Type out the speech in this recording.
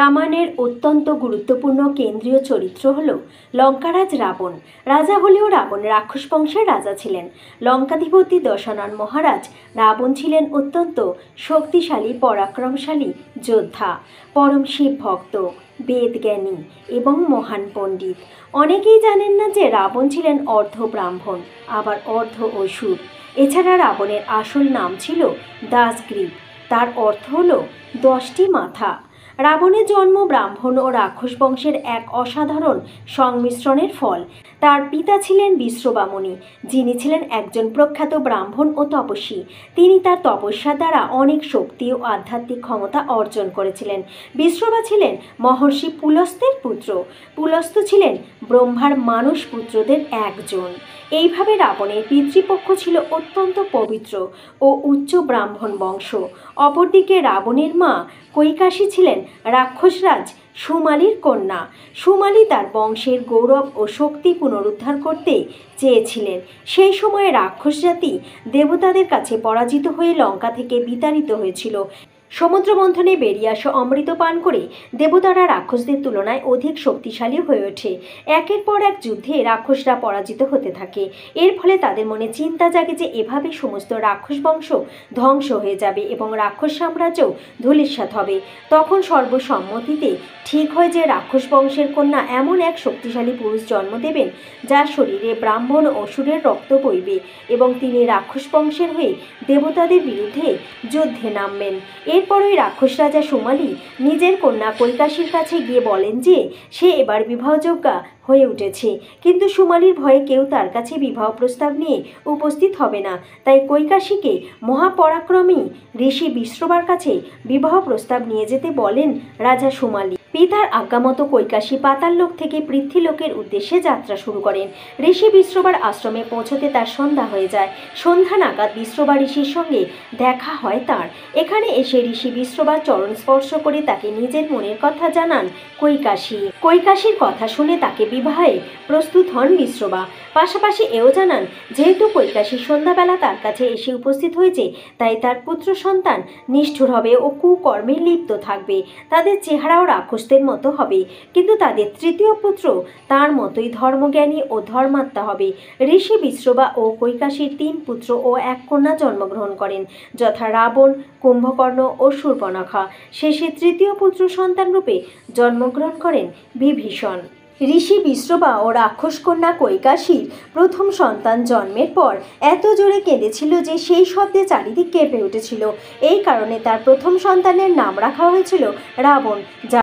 রামায়ণের অত্যন্ত গুরুত্বপূর্ণ কেন্দ্রীয় চরিত্র হল লঙ্কারাজ রাবণ। রাজা হলেও রাবণ রাক্ষস বংশের রাজা ছিলেন। লঙ্কাধিপতি দশানন মহারাজ রাবণ ছিলেন অত্যন্ত শক্তিশালী পরাক্রমশালী যোদ্ধা, পরম শিব ভক্ত, বেদজ্ঞানী এবং মহান পণ্ডিত। অনেকেই জানেন না যে রাবণ ছিলেন অর্ধ ব্রাহ্মণ, আবার অর্ধ অসুর। এছাড়া রাবণের আসল নাম ছিল দাসগ্রীব। তার অর্থ হল 10টি মাথা। রাবণের জন্ম ব্রাহ্মণ ও রাক্ষস বংশের এক অসাধারণ সংমিশ্রণের ফল। তার পিতা ছিলেন বিশ্রবা মুনি, যিনি ছিলেন একজন প্রখ্যাত ব্রাহ্মণ ও তপস্বী। তিনি তার তপস্যা দ্বারা অনেক শক্তি ও আধ্যাত্মিক ক্ষমতা অর্জন করেছিলেন। বিশ্রবা ছিলেন মহর্ষি পুলস্ত্যের পুত্র। পুলস্ত্য ছিলেন ব্রহ্মার মানস পুত্রদের একজন। এইভাবে রাবণের পিতৃপক্ষ ছিল অত্যন্ত পবিত্র ও উচ্চ ব্রাহ্মণ বংশ। অপরদিকে রাবণের মা কৈকাশী ছিলেন রাক্ষসরাজ সুমালির কন্যা। সুমালি তার বংশের গৌরব ও শক্তি পুনরুদ্ধার করতে চেয়েছিলেন। সেই সময়ে রাক্ষস জাতি দেবতাদের কাছে পরাজিত হয়ে লঙ্কা থেকে বিতাড়িত হয়েছিল। সমুদ্র মন্থনে বেরিয়ে আসা অমৃত পান করে দেবতারা রাক্ষসদের তুলনায় অধিক শক্তিশালী হয়ে ওঠে। একের পর এক যুদ্ধে রাক্ষসরা পরাজিত হতে থাকে। এর ফলে তাদের মনে চিন্তা জাগে যে এভাবে সমস্ত রাক্ষস বংশ ধ্বংস হয়ে যাবে এবং রাক্ষস সাম্রাজ্যও ধূলিসাৎ হবে। তখন সর্বসম্মতিতে ঠিক হয় যে রাক্ষস বংশের কন্যা এমন এক শক্তিশালী পুরুষ জন্ম দেবেন যার শরীরে ব্রাহ্মণ অসুরের রক্ত বইবে এবং তিনি রাক্ষস বংশের হয়ে দেবতাদের বিরুদ্ধে যুদ্ধে নামবেন। এরপর ওই রাক্ষস রাজা সুমালি নিজের কন্যা কৈকাশীর কাছে গিয়ে বলেন যে সে এবার বিবাহযোগ্যা হয়ে উঠেছে, কিন্তু সুমালির ভয়ে কেউ তার কাছে বিবাহ প্রস্তাব নিয়ে উপস্থিত হবে না। তাই কৈকাশীকে মহাপরাক্রমী ঋষি বিশ্রবার কাছে বিবাহ প্রস্তাব নিয়ে যেতে বলেন রাজা সুমালি। পিতার আজ্ঞামতো কৈকাশী পাতাললোক থেকে পৃথ্বীলোকের উদ্দেশ্যে যাত্রা শুরু করেন। ঋষি বিশ্রবার আশ্রমে পৌঁছতে তার সন্ধ্যা হয়ে যায়। সন্ধ্যা নাগাদ বিশ্রবা ঋষির সঙ্গে দেখা হয় তার। এখানে এসে ঋষি বিশ্রবার চরণ স্পর্শ করে তাকে নিজের মনের কথা জানান কৈকাশী। কৈকাশীর কথা শুনে তাকে বিবাহে প্রস্তুত হন বিশ্রবা। পাশাপাশি এও জানান যেহেতু কৈকাশী সন্ধ্যাবেলা তার কাছে এসে উপস্থিত হয়েছে, তাই তার পুত্র সন্তান নিষ্ঠুর হবে ও কুকর্মে লিপ্ত থাকবে। তাদের চেহারাও রাক্ষসদের মতো হবে, কিন্তু তাদের তৃতীয় পুত্র তার মতোই ধর্মজ্ঞানী ও ধর্মাত্মা হবে। ঋষি বিশ্রবা ও কৈকাশীর 3 পুত্র ও 1 কন্যা জন্মগ্রহণ করেন, যথা রাবণ, কুম্ভকর্ণ ও শূর্পণখা। শেষে তৃতীয় পুত্র সন্তান রূপে জন্মগ্রহণ করেন বিভীষণ। ঋষি বিশ্রবা ও রাক্ষস কন্যা কৈকাশীর প্রথম সন্তান জন্মের পর এত জোরে কেঁদেছিল যে সেই শব্দে চারিদিক কেঁপে উঠেছিল। এই কারণে তার প্রথম সন্তানের নাম রাখা হয়েছিল রাবণ, যা